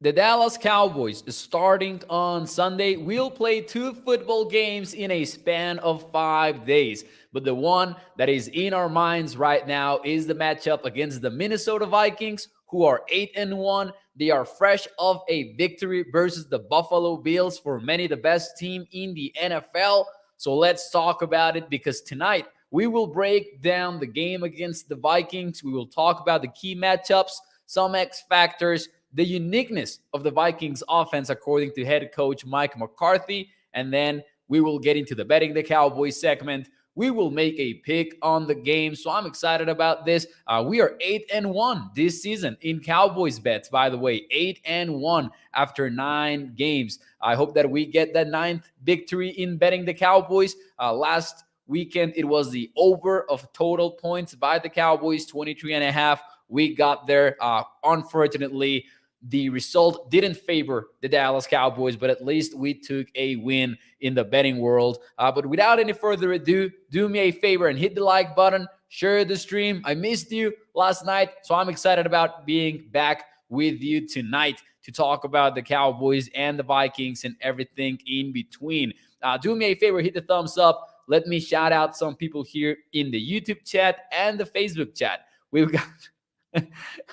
The Dallas Cowboys, starting on Sunday, will play two football games in a span of 5 days. But the one that is in our minds right now is the matchup against the Minnesota Vikings, who are 8-1. They are fresh off a victory versus the Buffalo Bills, for many the best team in the NFL. So let's talk about it, because tonight we will break down the game against the Vikings. We will talk about the key matchups, some X factors, the uniqueness of the Vikings offense according to head coach Mike McCarthy, and then we will get into the betting the Cowboys segment. We will make a pick on the game, so I'm excited about this. We are 8-1 this season in Cowboys bets, by the way, 8-1 after 9 games. I hope that we get that ninth victory in betting the Cowboys. Last weekend, it was the over of total points by the Cowboys, 23.5. We got there. Unfortunately, the result didn't favor the Dallas Cowboys, but at least we took a win in the betting world. But without any further ado, do me a favor and hit the like button, share the stream. I missed you last night, so I'm excited about being back with you tonight to talk about the Cowboys and the Vikings and everything in between. Do me a favor, hit the thumbs up. Let me shout out some people here in the YouTube chat and the Facebook chat. We've got,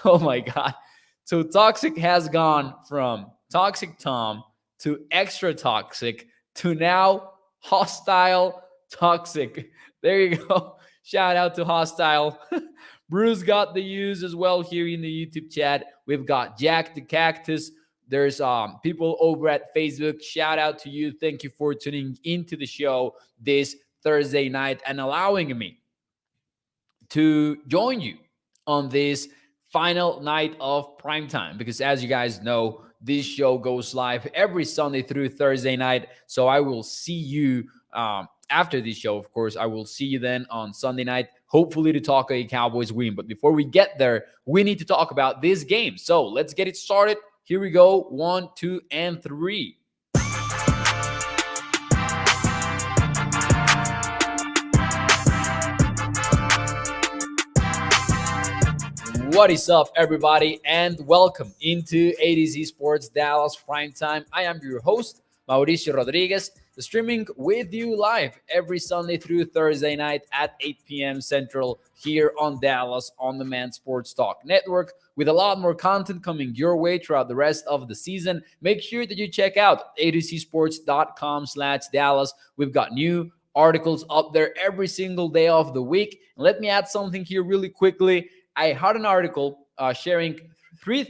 oh my God. So Toxic has gone from Toxic Tom to Extra Toxic to now Hostile Toxic. There you go. Shout out to Hostile. Bruce got the use as well here in the YouTube chat. We've got Jack the Cactus. There's people over at Facebook. Shout out to you. Thank you for tuning into the show this Thursday night and allowing me to join you on this final night of primetime, because as you guys know, this show goes live every Sunday through Thursday night. So I will see you after this show. Of course, I will see you then on Sunday night, hopefully to talk a Cowboys win. But before we get there, we need to talk about this game. So let's get it started. Here we go. 1, 2, and 3. What is up, everybody, and welcome into ADZ Sports Dallas Primetime. I am your host, Mauricio Rodriguez, streaming with you live every Sunday through Thursday night at 8 p.m. Central here on Dallas On Demand Sports Talk Network, with a lot more content coming your way throughout the rest of the season. Make sure that you check out adcsports.com/Dallas. We've got new articles up there every single day of the week. And let me add something here really quickly. I had an article sharing three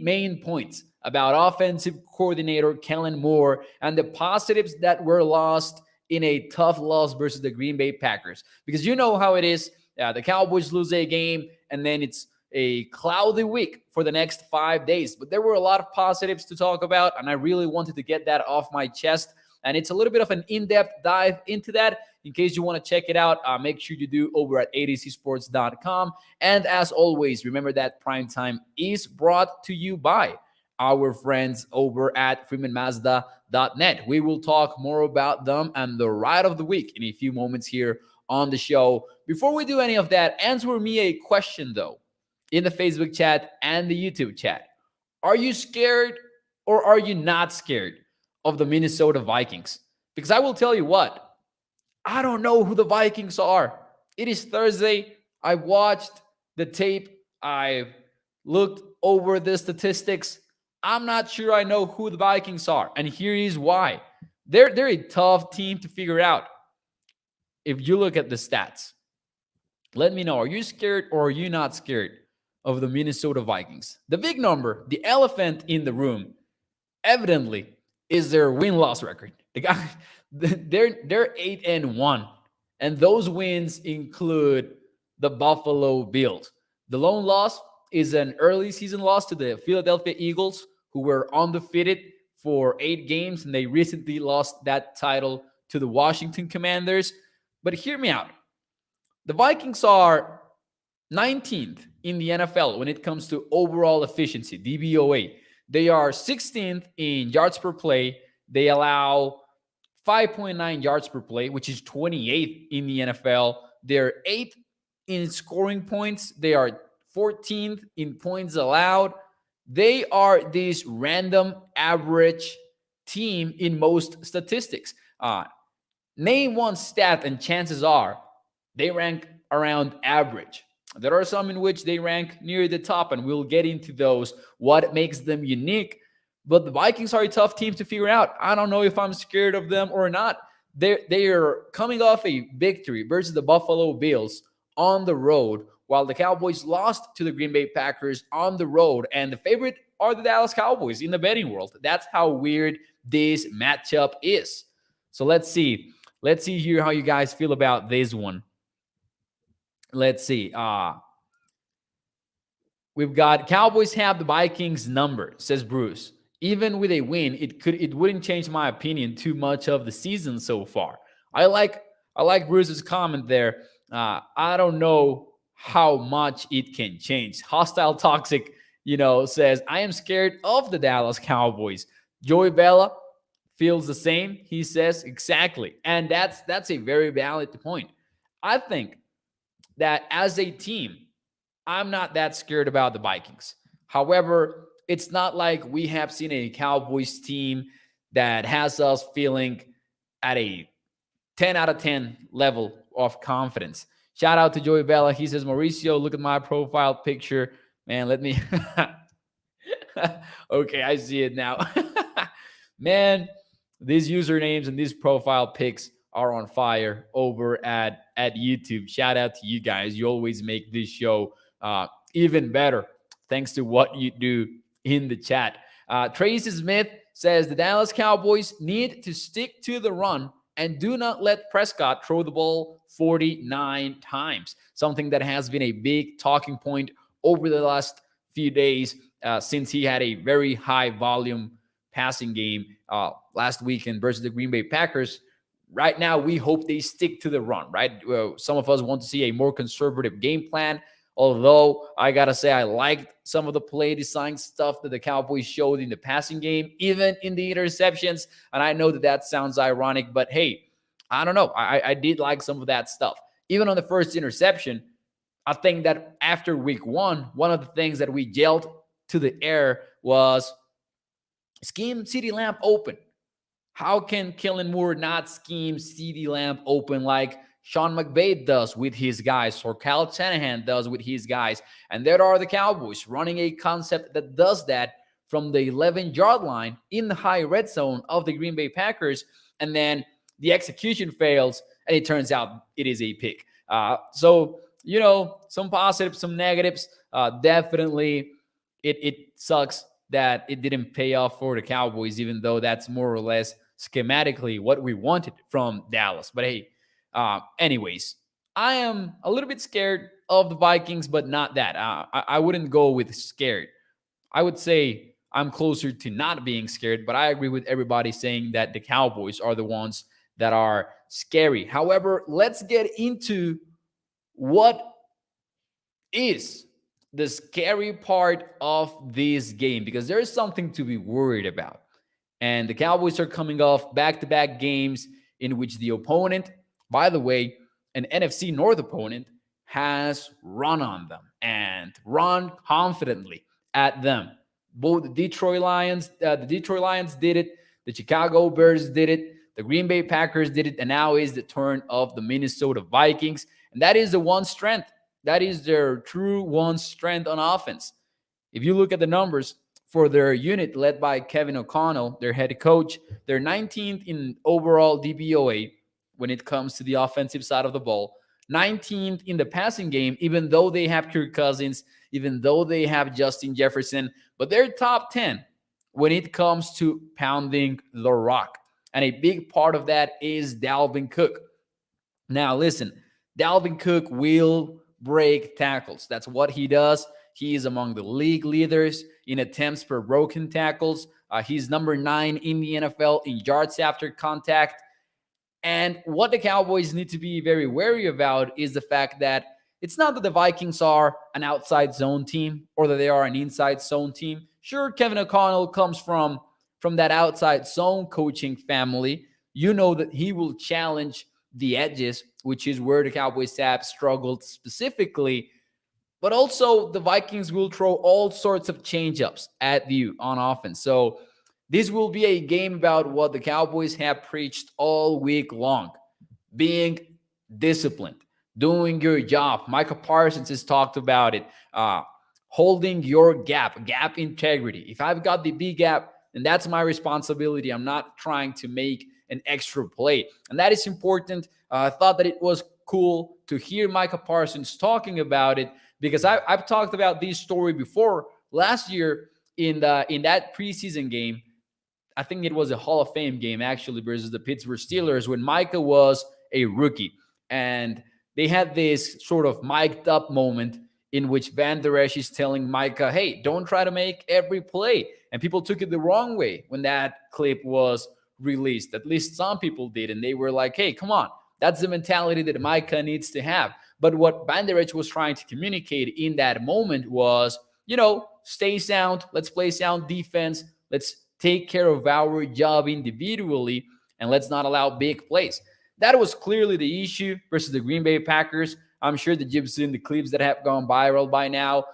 main points about offensive coordinator Kellen Moore and the positives that were lost in a tough loss versus the Green Bay Packers. Because you know how it is. The Cowboys lose a game, and then it's a cloudy week for the next 5 days. But there were a lot of positives to talk about, and I really wanted to get that off my chest. And it's a little bit of an in-depth dive into that. In case you want to check it out, make sure you do over at adcsports.com. And as always, remember that Primetime is brought to you by our friends over at freemanmazda.net. We will talk more about them and the ride of the week in a few moments here on the show. Before we do any of that, answer me a question, though, in the Facebook chat and the YouTube chat. Are you scared or are you not scared of the Minnesota Vikings? Because I will tell you what, I don't know who the Vikings are. It is Thursday. I watched the tape. I looked over the statistics. I'm not sure I know who the Vikings are. And here is why. They're a tough team to figure out if you look at the stats. Let me know. Are you scared or are you not scared of the Minnesota Vikings? The big number, the elephant in the room, evidently, is their win-loss record. The guy, they're 8-1, and those wins include the Buffalo Bills. The lone loss is an early season loss to the Philadelphia Eagles, who were undefeated for 8 games, and they recently lost that title to the Washington Commanders. But hear me out. The Vikings are 19th in the NFL when it comes to overall efficiency, DVOA. They are 16th in yards per play. They allow 5.9 yards per play, which is 28th in the NFL. They're 8th in scoring points. They are 14th in points allowed. They are this random average team in most statistics. Name one stat, and chances are they rank around average. There are some in which they rank near the top, and we'll get into those, what makes them unique. But the Vikings are a tough team to figure out. I don't know if I'm scared of them or not. They're coming off a victory versus the Buffalo Bills on the road, while the Cowboys lost to the Green Bay Packers on the road, and the favorite are the Dallas Cowboys in the betting world. That's how weird this matchup is. So let's see. Let's see here how you guys feel about this one. Let's see. We've got Cowboys have the Vikings number, says Bruce. Even with a win, it wouldn't change my opinion too much of the season so far. I like I like Bruce's comment there. I don't know how much it can change. Hostile Toxic, says I am scared of the Dallas Cowboys. Joey Bella feels the same. He says exactly, and that's a very valid point. I think that as a team, I'm not that scared about the Vikings. However, it's not like we have seen a Cowboys team that has us feeling at a 10 out of 10 level of confidence. Shout out to Joey Bella. He says, Mauricio, look at my profile picture. Man, let me. Okay, I see it now. Man, these usernames and these profile pics are on fire over at YouTube. Shout out to you guys. You always make this show even better thanks to what you do in the chat. Tracy Smith says the Dallas Cowboys need to stick to the run and do not let Prescott throw the ball 49 times, something that has been a big talking point over the last few days since he had a very high volume passing game last weekend versus the Green Bay Packers. Right now, we hope they stick to the run, right? Some of us want to see a more conservative game plan. Although I got to say, I liked some of the play design stuff that the Cowboys showed in the passing game, even in the interceptions. And I know that sounds ironic, but hey, I don't know. I did like some of that stuff. Even on the first interception, I think that after week one of the things that we yelled to the air was scheme CeeDee Lamb open. How can Kellen Moore not scheme CeeDee Lamb open like Sean McVay does with his guys, or Kyle Shanahan does with his guys? And there are the Cowboys running a concept that does that from the 11-yard line in the high red zone of the Green Bay Packers, and then the execution fails, and it turns out it is a pick. So, some positives, some negatives. Definitely, it sucks that it didn't pay off for the Cowboys, even though that's more or less schematically what we wanted from Dallas. But hey, anyways, I am a little bit scared of the Vikings, but not that. I wouldn't go with scared. I would say I'm closer to not being scared, but I agree with everybody saying that the Cowboys are the ones that are scary. However, let's get into what is the scary part of this game, because there is something to be worried about. And the Cowboys are coming off back-to-back games in which the opponent, by the way, an NFC North opponent, has run on them and run confidently at them. Both the Detroit Lions did it, the Chicago Bears did it, the Green Bay Packers did it, and now is the turn of the Minnesota Vikings. And that is the one strength. That is their true one strength on offense. If you look at the numbers for their unit led by Kevin O'Connell, their head coach, they're 19th in overall DVOA when it comes to the offensive side of the ball, 19th in the passing game, even though they have Kirk Cousins, even though they have Justin Jefferson, but they're top 10 when it comes to pounding the rock. And a big part of that is Dalvin Cook. Now, listen, Dalvin Cook will break tackles. That's what he does. He is among the league leaders in attempts per broken tackles. He's number 9 in the NFL in yards after contact. And what the Cowboys need to be very wary about is the fact that it's not that the Vikings are an outside zone team or that they are an inside zone team. Sure, Kevin O'Connell comes from that outside zone coaching family. You know that he will challenge the edges, which is where the Cowboys have struggled specifically. But also, the Vikings will throw all sorts of changeups at you on offense. So this will be a game about what the Cowboys have preached all week long: being disciplined, doing your job. Micah Parsons has talked about it. Holding your gap integrity. If I've got the big gap, then that's my responsibility. I'm not trying to make an extra play. And that is important. I thought that it was cool to hear Micah Parsons talking about it, because I've talked about this story before. Last year in that preseason game, I think it was a Hall of Fame game actually versus the Pittsburgh Steelers, when Micah was a rookie. And they had this sort of mic'd up moment in which Van Der Esch is telling Micah, hey, don't try to make every play. And people took it the wrong way when that clip was released. At least some people did. And they were like, hey, come on. That's the mentality that Micah needs to have. But what Van Der Esch was trying to communicate in that moment was, stay sound. Let's play sound defense. Let's take care of our job individually, and let's not allow big plays. That was clearly the issue versus the Green Bay Packers. I'm sure that you've seen the clips that have gone viral by now.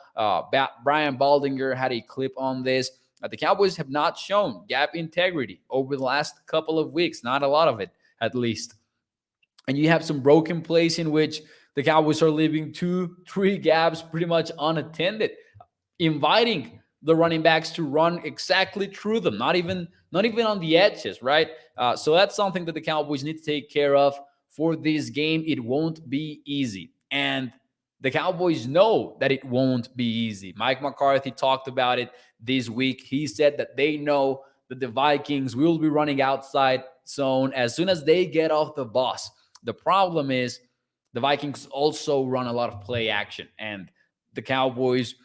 Brian Baldinger had a clip on this. The Cowboys have not shown gap integrity over the last couple of weeks, not a lot of it, at least. And you have some broken plays in which the Cowboys are leaving 2-3 gaps pretty much unattended, inviting the running backs to run exactly through them, not even on the edges, right? So that's something that the Cowboys need to take care of for this game. It won't be easy, and the Cowboys know that it won't be easy. Mike McCarthy talked about it this week. He said that they know that the Vikings will be running outside zone as soon as they get off the bus. The problem is the Vikings also run a lot of play action, and the Cowboys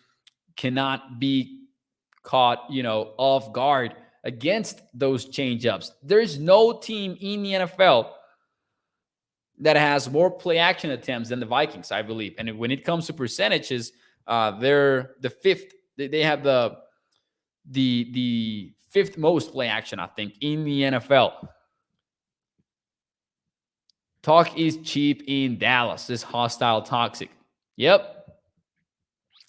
cannot be caught, off guard against those changeups. There's no team in the NFL that has more play action attempts than the Vikings, I believe. And when it comes to percentages, they're the fifth. They have the fifth most play action, I think, in the NFL. Talk is cheap in Dallas. This hostile toxic. Yep.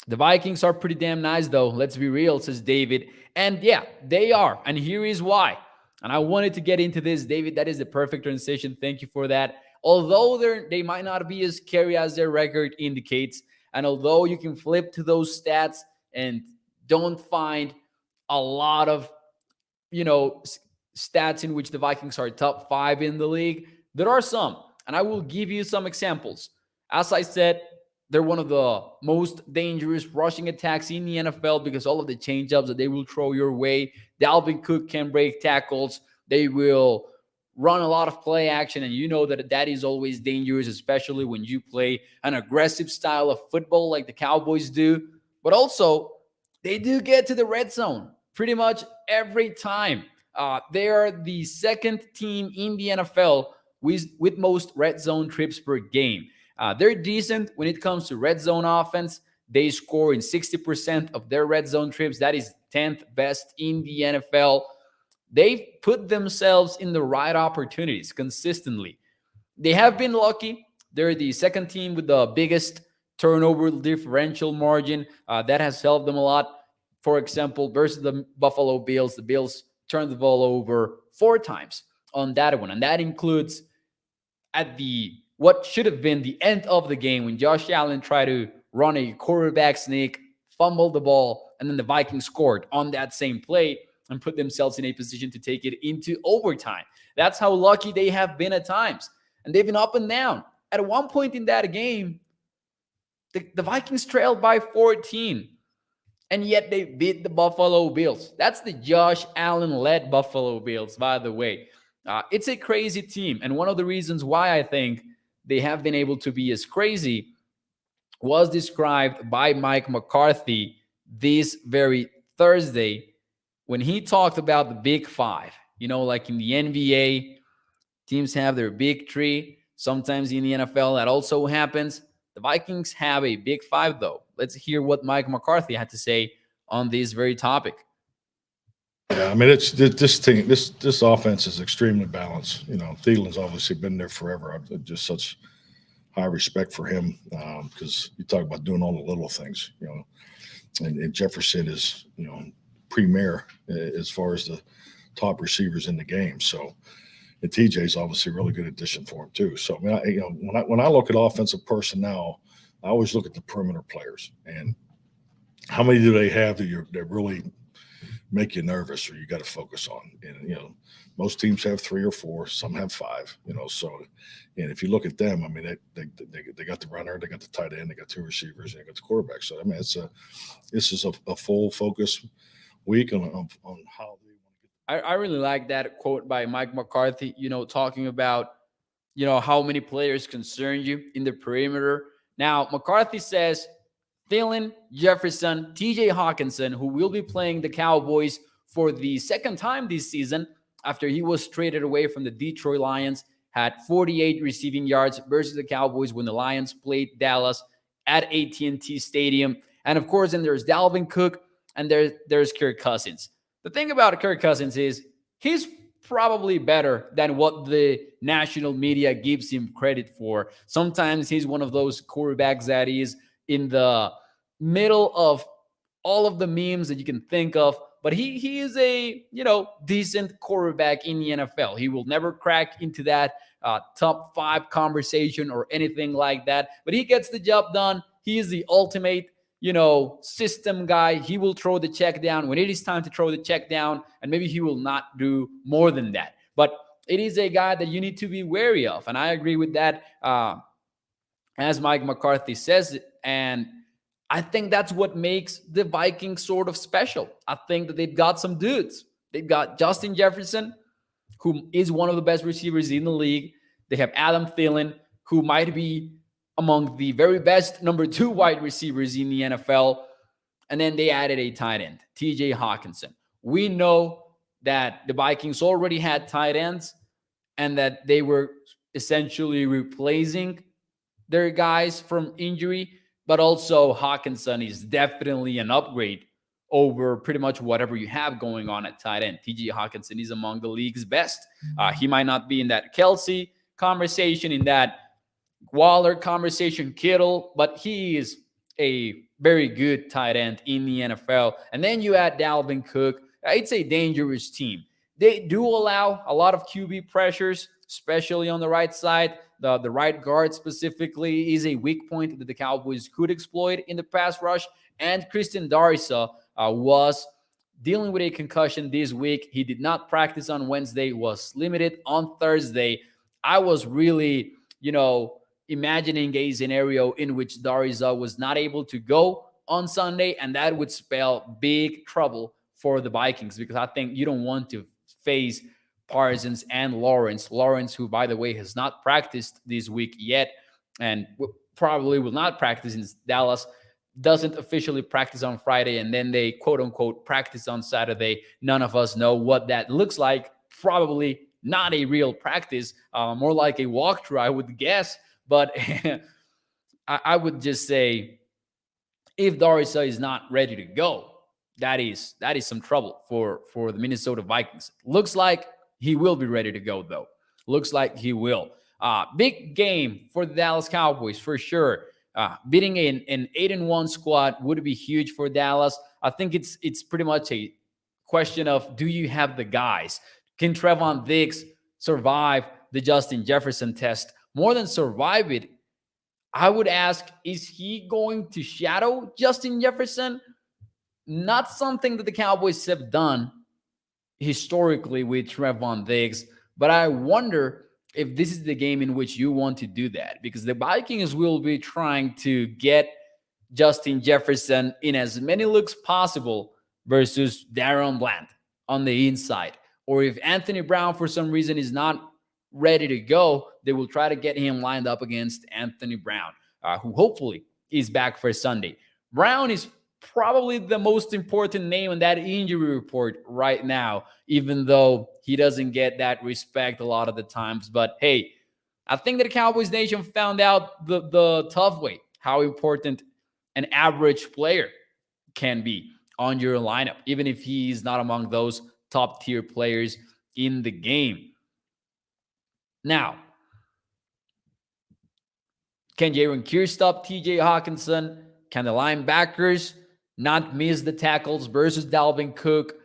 The Vikings are pretty damn nice, though. Let's be real, says David. And yeah, they are. And here is why. And I wanted to get into this, David. That is the perfect transition. Thank you for that. Although they might not be as scary as their record indicates, and although you can flip to those stats and don't find a lot of, stats in which the Vikings are top 5 in the league, there are some. And I will give you some examples. As I said, they're one of the most dangerous rushing attacks in the NFL because all of the changeups that they will throw your way. Dalvin Cook can break tackles. They will run a lot of play action, and you know that is always dangerous, especially when you play an aggressive style of football like the Cowboys do. But also, they do get to the red zone pretty much every time. They are the second team in the NFL with most red zone trips per game. They're decent when it comes to red zone offense. They score in 60% of their red zone trips. That is 10th best in the NFL. They've put themselves in the right opportunities consistently. They have been lucky. They're the second team with the biggest turnover differential margin. That has helped them a lot. For example, versus the Buffalo Bills, the Bills turned the ball over 4 times on that one. And that includes at what should have been the end of the game when Josh Allen tried to run a quarterback sneak, fumbled the ball, and then the Vikings scored on that same play and put themselves in a position to take it into overtime. That's how lucky they have been at times. And they've been up and down. At one point in that game, the Vikings trailed by 14, and yet they beat the Buffalo Bills. That's the Josh Allen-led Buffalo Bills, by the way. It's a crazy team, and one of the reasons why I think they have been able to be as crazy was described by Mike McCarthy this very Thursday when he talked about the Big Five. Like in the NBA, teams have their Big Three. Sometimes in the NFL, that also happens. The Vikings have a Big Five, though. Let's hear what Mike McCarthy had to say on this very topic. Yeah, I mean, it's this thing. This offense is extremely balanced. Thielen's obviously been there forever. Just such high respect for him because you talk about doing all the little things, and Jefferson is, premier as far as the top receivers in the game. So, and TJ's obviously a really good addition for him too. So, I mean, when I look at offensive personnel, I always look at the perimeter players and how many do they have that really make you nervous or you got to focus on. And most teams have three or four, some have five. So, and if you look at them, I mean, they got the runner, they got the tight end, they got two receivers, and they got the quarterback. So, I mean, this is a full focus week on how they want to get. I really like that quote by Mike McCarthy, talking about, how many players concern you in the perimeter. Now, McCarthy says Thielen, Jefferson, TJ Hawkinson, who will be playing the Cowboys for the second time this season after he was traded away from the Detroit Lions, had 48 receiving yards versus the Cowboys when the Lions played Dallas at AT&T Stadium. And of course, then there's Dalvin Cook and there's Kirk Cousins. The thing about Kirk Cousins is he's probably better than what the national media gives him credit for. Sometimes he's one of those quarterbacks that is in the middle of all of the memes that you can think of, but he is a decent quarterback in the NFL. He will never crack into that top 5 conversation or anything like that, but he gets the job done. He is the ultimate system guy. He will throw the check down when it is time to throw the check down, and maybe he will not do more than that. But it is a guy that you need to be wary of, and I agree with that, as Mike McCarthy says it. And I think that's what makes the Vikings sort of special. I think that they've got some dudes. They've got Justin Jefferson, who is one of the best receivers in the league. They have Adam Thielen, who might be among the very best number 2 wide receivers in the NFL. And then they added a tight end, TJ Hawkinson. We know that the Vikings already had tight ends and that they were essentially replacing their guys from injury, but also Hawkinson is definitely an upgrade over pretty much whatever you have going on at tight end. TJ Hawkinson is among the league's best. He might not be in that Kelsey conversation, in that Waller conversation, Kittle, but he is a very good tight end in the NFL. And then you add Dalvin Cook. It's a dangerous team. They do allow a lot of QB pressures, especially on the right side. The right guard specifically is a weak point that the Cowboys could exploit in the pass rush. And Christian Darrisaw was dealing with a concussion this week. He did not practice on Wednesday, was limited on Thursday. I was really, imagining a scenario in which Darrisaw was not able to go on Sunday, and that would spell big trouble for the Vikings, because I think you don't want to face Parsons and Lawrence. Lawrence, who, by the way, has not practiced this week yet and probably will not practice since Dallas doesn't officially practice on Friday, and then they quote-unquote practice on Saturday. None of us know what that looks like. Probably not a real practice, more like a walkthrough, I would guess. But I would just say, if Darrisaw is not ready to go, that is some trouble for the Minnesota Vikings. Looks like he will be ready to go, though. Looks like he will. Big game for the Dallas Cowboys, for sure. Beating an 8-1 squad would be huge for Dallas. I think it's pretty much a question of, do you have the guys? Can Trevon Diggs survive the Justin Jefferson test? More than survive it, I would ask, is he going to shadow Justin Jefferson? Not something that the Cowboys have done historically with Trevon Diggs, but I wonder if this is the game in which you want to do that, because the Vikings will be trying to get Justin Jefferson in as many looks possible versus Darren Bland on the inside. Or if Anthony Brown, for some reason, is not ready to go, they will try to get him lined up against Anthony Brown, who hopefully is back for Sunday. Brown is probably the most important name on that injury report right now, even though he doesn't get that respect a lot of the times. But hey, I think that Cowboys Nation found out the tough way how important an average player can be on your lineup, even if he's not among those top tier players in the game. Now, Can Jaron Kear stop TJ Hawkinson? Can the linebackers not miss the tackles versus Dalvin Cook?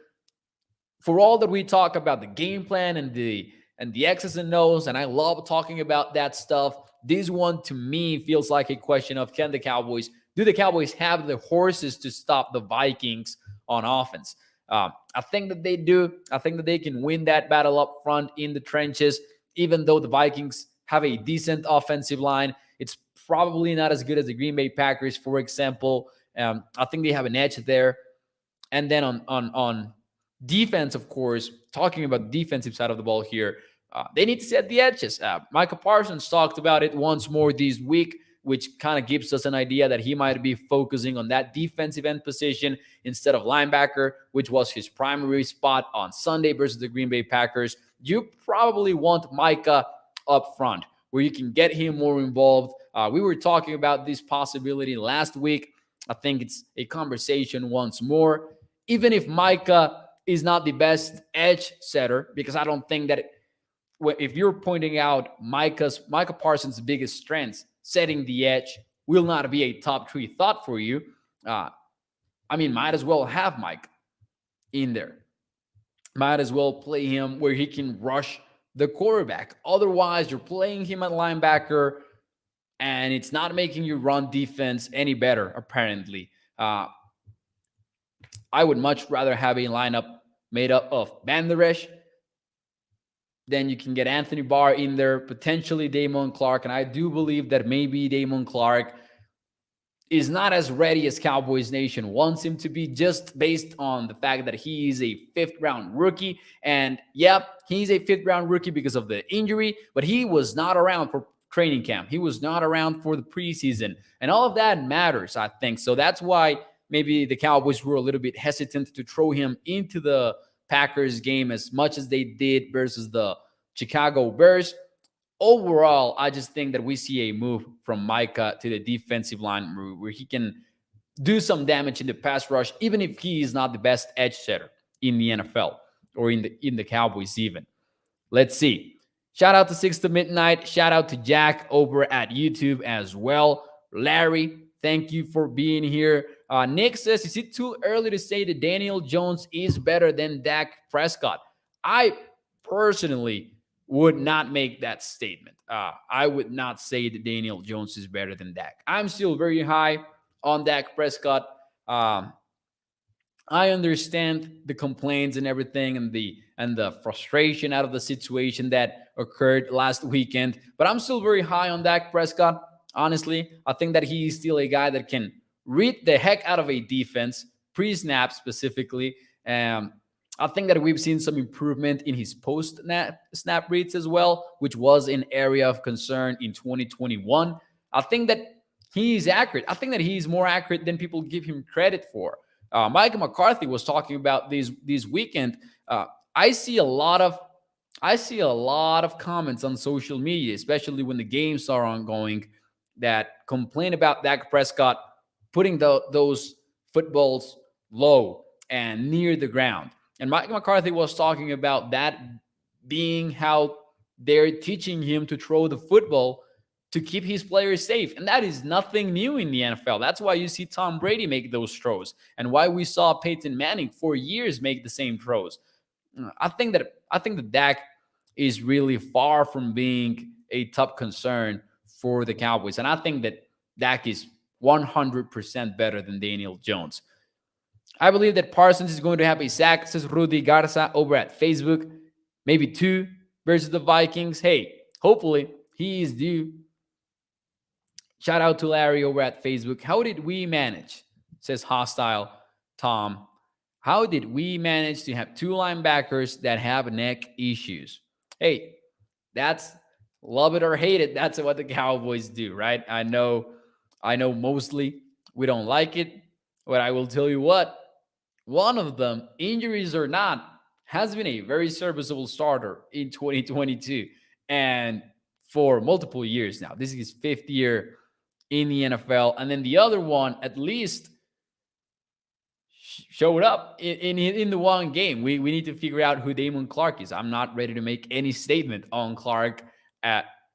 For all that we talk about the game plan and the X's and O's, and I love talking about that stuff, this one to me feels like a question of do the Cowboys have the horses to stop the Vikings on offense? I think that they do. I think that they can win that battle up front in the trenches, even though the Vikings have a decent offensive line. It's probably not as good as the Green Bay Packers, for example. I think they have an edge there. And then on defense, of course, talking about the defensive side of the ball here, they need to set the edges. Micah Parsons talked about it once more this week, which kind of gives us an idea that he might be focusing on that defensive end position instead of linebacker, which was his primary spot on Sunday versus the Green Bay Packers. You probably want Micah up front where you can get him more involved. We were talking about this possibility last week. I think it's a conversation once more. Even if Micah is not the best edge setter, because I don't think that if you're pointing out Micah Parsons' biggest strengths, setting the edge will not be a top 3 thought for you. Might as well have Mike in there. Might as well play him where he can rush the quarterback. Otherwise, you're playing him at linebacker, and it's not making your run defense any better, apparently. I would much rather have a lineup made up of Banderesh. Then you can get Anthony Barr in there, potentially Damon Clark. And I do believe that maybe Damon Clark is not as ready as Cowboys Nation wants him to be, just based on the fact that he is a 5th-round rookie. And yeah, he's a 5th-round rookie because of the injury, but he was not around for training camp. He was not around for the preseason. And all of that matters, I think. So that's why maybe the Cowboys were a little bit hesitant to throw him into the Packers game as much as they did versus the Chicago Bears. Overall, I just think that we see a move from Micah to the defensive line where he can do some damage in the pass rush, even if he is not the best edge setter in the NFL or in the Cowboys even. Let's see. Shout out to 6 to Midnight. Shout out to Jack over at YouTube as well. Larry, thank you for being here. Nick says, is it too early to say that Daniel Jones is better than Dak Prescott? I personally would not make that statement. I would not say that Daniel Jones is better than Dak. I'm still very high on Dak Prescott. I understand the complaints and everything and the frustration out of the situation that occurred last weekend, but I'm still very high on Dak Prescott. Honestly, I think that he's still a guy that can read the heck out of a defense, pre-snap specifically. I think that we've seen some improvement in his post-snap reads as well, which was an area of concern in 2021. I think that he's accurate. I think that he's more accurate than people give him credit for. Mike McCarthy was talking about this weekend. I see a lot of comments on social media, especially when the games are ongoing, that complain about Dak Prescott putting those footballs low and near the ground. And Mike McCarthy was talking about that being how they're teaching him to throw the football to keep his players safe. And that is nothing new in the NFL. That's why you see Tom Brady make those throws and why we saw Peyton Manning for years make the same throws. I think that Dak is really far from being a top concern for the Cowboys. And I think that Dak is 100% better than Daniel Jones. I believe that Parsons is going to have a sack, says Rudy Garza over at Facebook. Maybe 2 versus the Vikings. Hey, hopefully he is due. Shout out to Larry over at Facebook. How did we manage, says Hostile Tom. How did we manage to have 2 linebackers that have neck issues? Hey, that's love it or hate it. That's what the Cowboys do, right? I know mostly we don't like it, but I will tell you what, one of them, injuries or not, has been a very serviceable starter in 2022 and for multiple years now. This is his 5th year in the NFL. And then the other one, at least, showed up in the one game. We need to figure out who Damon Clark is. I'm not ready to make any statement on Clark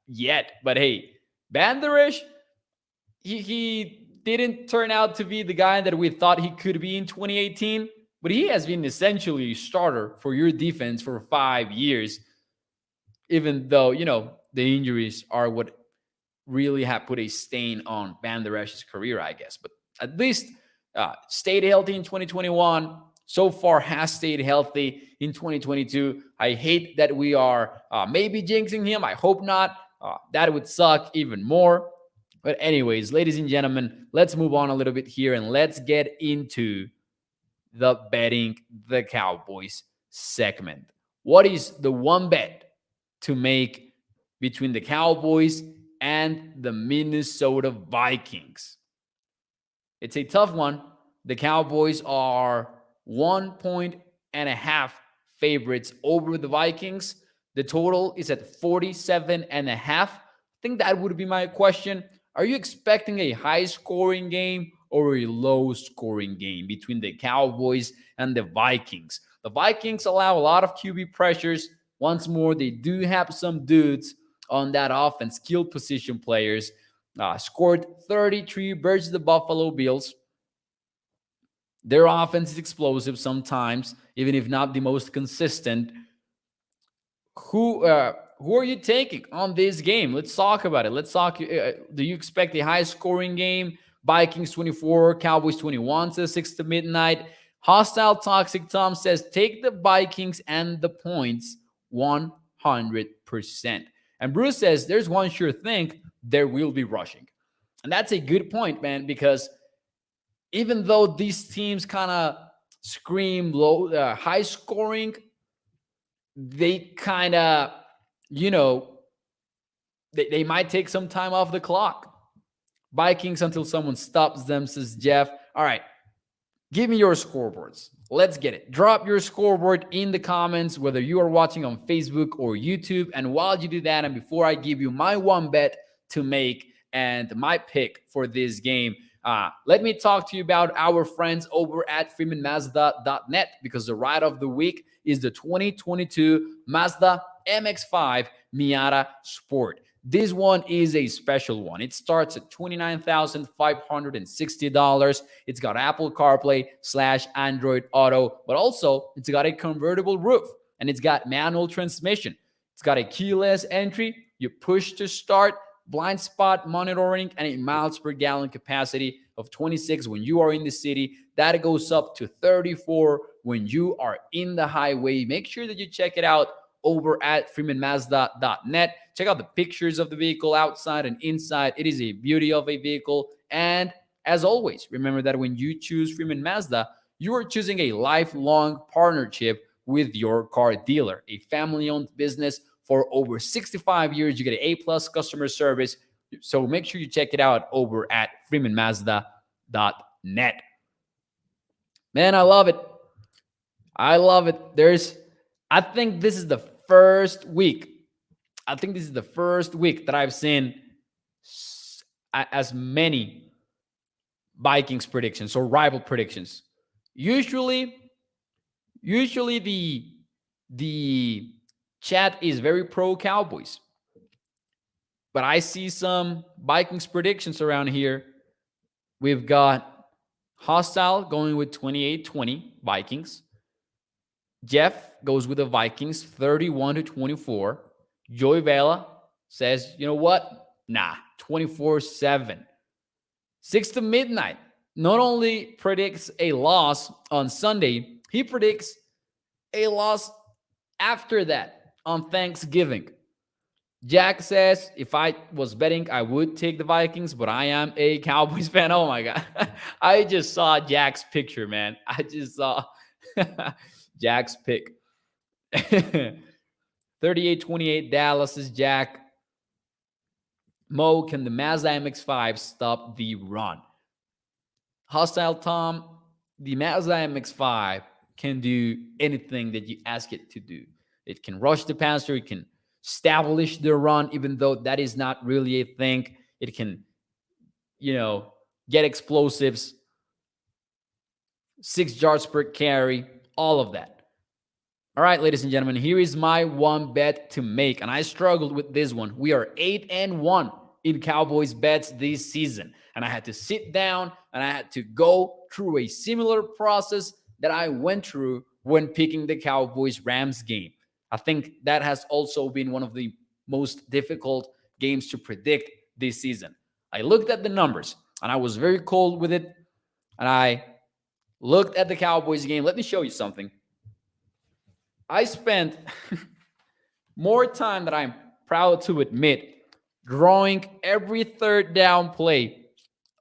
yet. But hey, Banderesh, he didn't turn out to be the guy that we thought he could be in 2018, but he has been essentially a starter for your defense for 5 years, even though, the injuries are what really have put a stain on Van Der Esch's career, I guess. But at least stayed healthy in 2021. So far, has stayed healthy in 2022. I hate that we are maybe jinxing him. I hope not. That would suck even more. But anyways, ladies and gentlemen, let's move on a little bit here and let's get into the betting the Cowboys segment. What is the one bet to make between the Cowboys and the Minnesota Vikings? It's a tough one. The Cowboys are 1.5 favorites over the Vikings. The total is at 47.5. I think that would be my question. Are you expecting a high scoring game or a low scoring game between the Cowboys and the Vikings? The Vikings allow a lot of QB pressures. Once more, they do have some dudes on that offense, skilled position players. Scored 33 versus the Buffalo Bills. Their offense is explosive sometimes, even if not the most consistent. Who are you taking on this game? Let's talk about it. Let's talk. Do you expect a high scoring game? Vikings 24, Cowboys 21, says 6 to midnight. Hostile Toxic Tom says take the Vikings and the points 100%. And Bruce says there's one sure thing, there will be rushing. And that's a good point, man, because even though these teams kind of scream low, high scoring, they kind of, you know, they might take some time off the clock. Vikings until someone stops them, says Jeff. All right, give me your scoreboards. Let's get it. Drop your scoreboard in the comments, whether you are watching on Facebook or YouTube. And while you do that, and before I give you my one bet to make and my pick for this game, let me talk to you about our friends over at freemanmazda.net, because the ride of the week is the 2022 Mazda MX-5 Miata Sport. This one is a special one. It starts at $29,560. It's got Apple CarPlay / Android Auto, but also it's got a convertible roof and it's got manual transmission. It's got a keyless entry. You push to start, blind spot monitoring, and a miles per gallon capacity of 26 when you are in the city. That goes up to 34 when you are in the highway. Make sure that you check it out over at freemanmazda.net. Check out the pictures of the vehicle outside and inside. It is a beauty of a vehicle. And as always, remember that when you choose Freeman Mazda, you are choosing a lifelong partnership with your car dealer, a family-owned business for over 65 years. You get an A-plus customer service. So make sure you check it out over at freemanmazda.net. Man, I love it. I love it. I think this is the first week. I think this is the first week that I've seen as many Vikings predictions or rival predictions. Usually the chat is very pro Cowboys, but I see some Vikings predictions around here. We've got Hostile going with 28-20 Vikings. Jeff goes with the Vikings 31-24. Joey Vela says, you know what? Nah, 24-7. 6 to midnight not only predicts a loss on Sunday, he predicts a loss after that on Thanksgiving. Jack says, if I was betting, I would take the Vikings, but I am a Cowboys fan. Oh my God. I just saw Jack's picture, man. I just saw Jack's pick. 38-28 Dallas is Jack. Mo, can the Mazda MX-5 stop the run? Hostile Tom, the Mazda MX-5 can do anything that you ask it to do. It can rush the passer. It can establish the run, even though that is not really a thing. It can, get explosives, 6 yards per carry, all of that. All right, ladies and gentlemen, here is my one bet to make, and I struggled with this one. We are 8-1 in Cowboys bets this season. And I had to sit down and I had to go through a similar process that I went through when picking the Cowboys Rams game. I think that has also been one of the most difficult games to predict this season. I looked at the numbers and I was very cold with it. And I looked at the Cowboys game. Let me show you something. I spent more time than I'm proud to admit drawing every third down play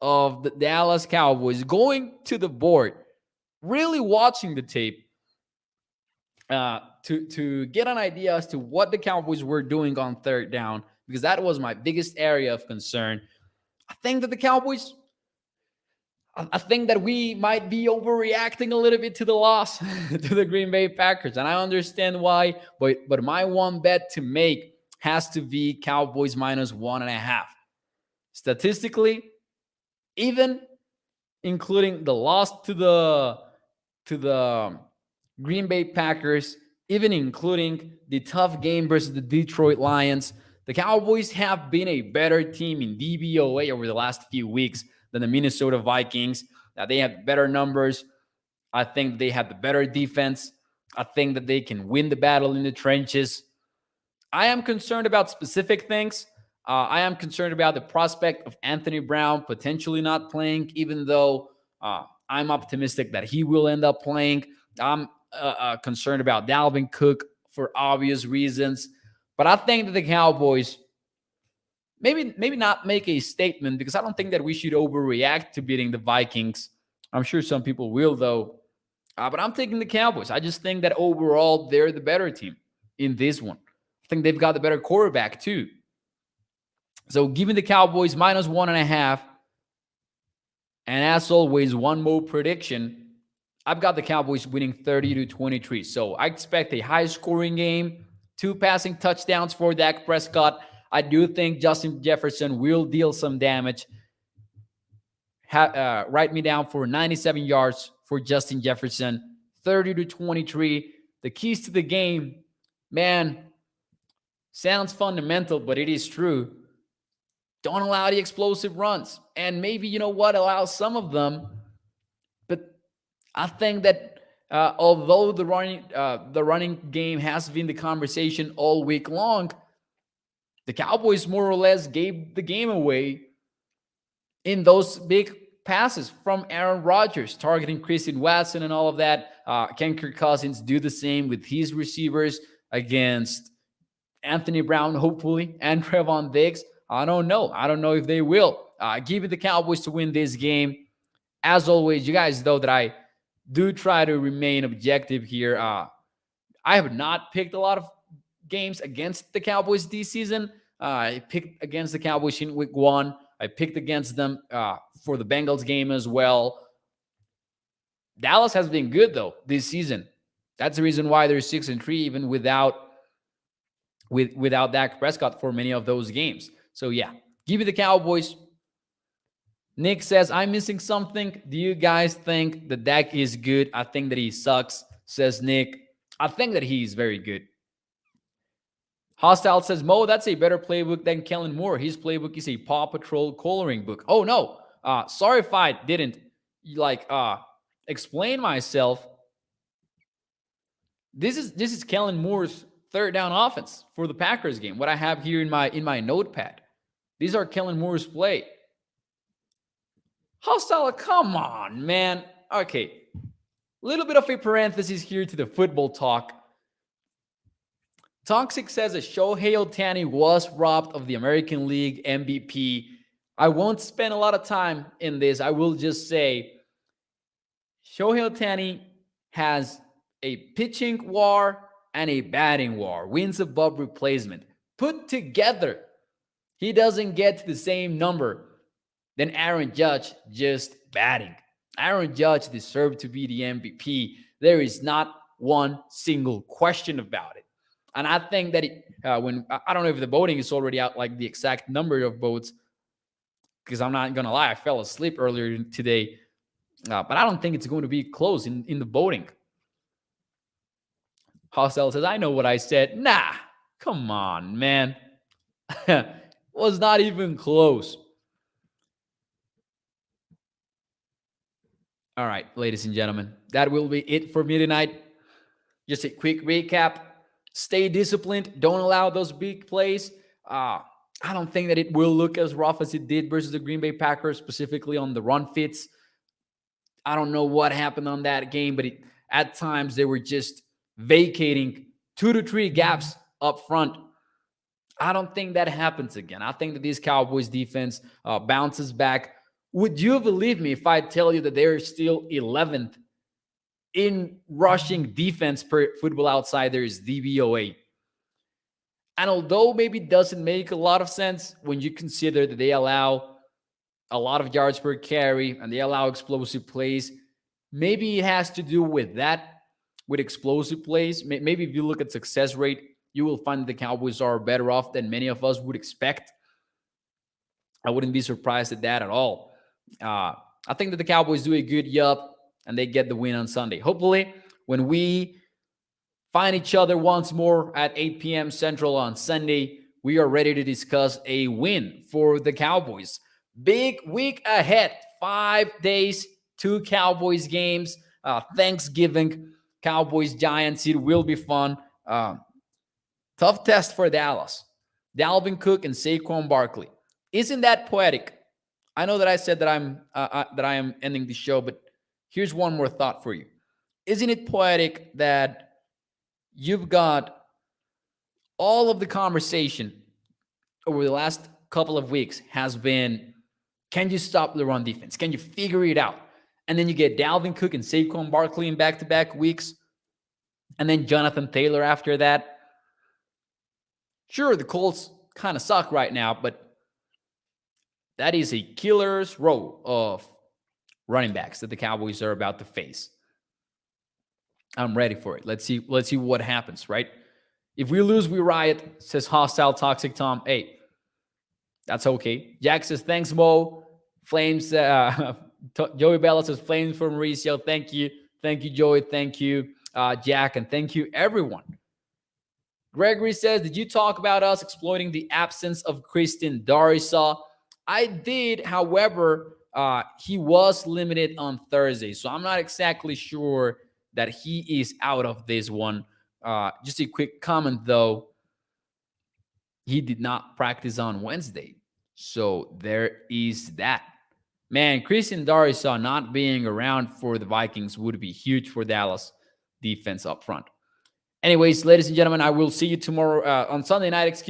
of the Dallas Cowboys, going to the board, really watching the tape to get an idea as to what the Cowboys were doing on third down, because that was my biggest area of concern. I think that the Cowboys, I think that we might be overreacting a little bit to the loss to the Green Bay Packers, and I understand why. But my one bet to make has to be Cowboys minus 1.5. Statistically, even including the loss to the Green Bay Packers, even including the tough game versus the Detroit Lions, the Cowboys have been a better team in DVOA over the last few weeks than the Minnesota Vikings. Now, they have better numbers. I think they have the better defense. I think that they can win the battle in the trenches. I am concerned about specific things. I am concerned about the prospect of Anthony Brown potentially not playing, even though I'm optimistic that he will end up playing. I'm concerned about Dalvin Cook for obvious reasons. But I think that the Cowboys maybe not make a statement, because I don't think that we should overreact to beating the Vikings. I'm sure some people will, though. But I'm taking the Cowboys. I just think that overall they're the better team in this one. I think they've got the better quarterback too. So giving the Cowboys minus 1.5. And as always, one more prediction. I've got the Cowboys winning 30-23. So I expect a high-scoring game, 2 passing touchdowns for Dak Prescott. I do think Justin Jefferson will deal some damage. Write me down for 97 yards for Justin Jefferson, 30-23. The keys to the game, man, sounds fundamental, but it is true. Don't allow the explosive runs. And maybe, you know what, allow some of them. But I think that although the running game has been the conversation all week long, the Cowboys more or less gave the game away in those big passes from Aaron Rodgers, targeting Christian Watson and all of that. Can Kirk Cousins do the same with his receivers against Anthony Brown, hopefully, and Trevon Diggs? I don't know. I don't know if they will. Give it the Cowboys to win this game. As always, you guys know that I do try to remain objective here. I have not picked a lot of games against the Cowboys this season. I picked against the Cowboys in week 1. I picked against them for the Bengals game as well. Dallas has been good, though, this season. That's the reason why they're 6-3, even without Dak Prescott for many of those games. So, yeah, give me the Cowboys. Nick says, I'm missing something. Do you guys think that Dak is good? I think that he sucks, says Nick. I think that he's very good. Hostile says, Mo, that's a better playbook than Kellen Moore. His playbook is a Paw Patrol coloring book. Oh, no. Sorry if I didn't, explain myself. This is Kellen Moore's third down offense for the Packers game. What I have here in my notepad. These are Kellen Moore's play. Hostile, come on, man. Okay. Little bit of a parenthesis here to the football talk. Toxic says that Shohei Ohtani was robbed of the American League MVP. I won't spend a lot of time in this. I will just say Shohei Ohtani has a pitching war and a batting war, wins above replacement. Put together, he doesn't get to the same number than Aaron Judge just batting. Aaron Judge deserved to be the MVP. There is not one single question about it. And I think that I don't know if the voting is already out, like the exact number of votes, because I'm not going to lie, I fell asleep earlier today. But I don't think it's going to be close in the voting. Hostile says, I know what I said. Nah, come on, man. Was not even close. All right, ladies and gentlemen, that will be it for me tonight. Just a quick recap. Stay disciplined. Don't allow those big plays. Uh, I don't think that it will look as rough as it did versus the Green Bay Packers, specifically on the run fits. I don't know what happened on that game, but at times they were just vacating 2 to 3 gaps up front. I don't think that happens again. I think that this Cowboys defense bounces back. Would you believe me if I tell you that they're still 11th in rushing defense per Football Outsiders DVOA? And although maybe it doesn't make a lot of sense when you consider that they allow a lot of yards per carry and they allow explosive plays, maybe it has to do with that, with explosive plays. Maybe if you look at success rate, you will find that the Cowboys are better off than many of us would expect. I wouldn't be surprised at that at all. I think that the Cowboys do a good job and they get the win on Sunday. Hopefully, when we find each other once more at 8 p.m. Central on Sunday, we are ready to discuss a win for the Cowboys. Big week ahead. 5 days, 2 Cowboys games. Thanksgiving, Cowboys, Giants. It will be fun. Tough test for Dallas. Dalvin Cook and Saquon Barkley. Isn't that poetic? I know that I said that I am ending the show, but here's one more thought for you. Isn't it poetic that you've got all of the conversation over the last couple of weeks has been, can you stop the run defense? Can you figure it out? And then you get Dalvin Cook and Saquon Barkley in back-to-back weeks, and then Jonathan Taylor after that. Sure, the Colts kind of suck right now, but that is a killer's row of running backs that the Cowboys are about to face. I'm ready for it. Let's see what happens, right? If we lose, we riot, says Hostile Toxic Tom. Hey, that's okay. Jack says, thanks, Mo. Flames, Joey Bella says, flames for Mauricio. Thank you. Thank you, Joey. Thank you, Jack. And thank you, everyone. Gregory says, did you talk about us exploiting the absence of Christian Darrisaw? I did. However, he was limited on Thursday. So I'm not exactly sure that he is out of this one. Just a quick comment, though. He did not practice on Wednesday. So there is that. Man, Christian Darrisaw not being around for the Vikings would be huge for Dallas defense up front. Anyways, ladies and gentlemen, I will see you tomorrow on Sunday night,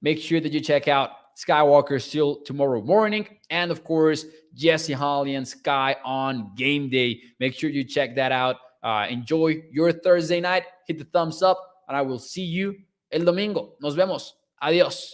Make sure that you check out Skywalker still tomorrow morning. And of course, Jesse Holly and Sky on game day. Make sure you check that out. Enjoy your Thursday night. Hit the thumbs up. And I will see you el domingo. Nos vemos. Adiós.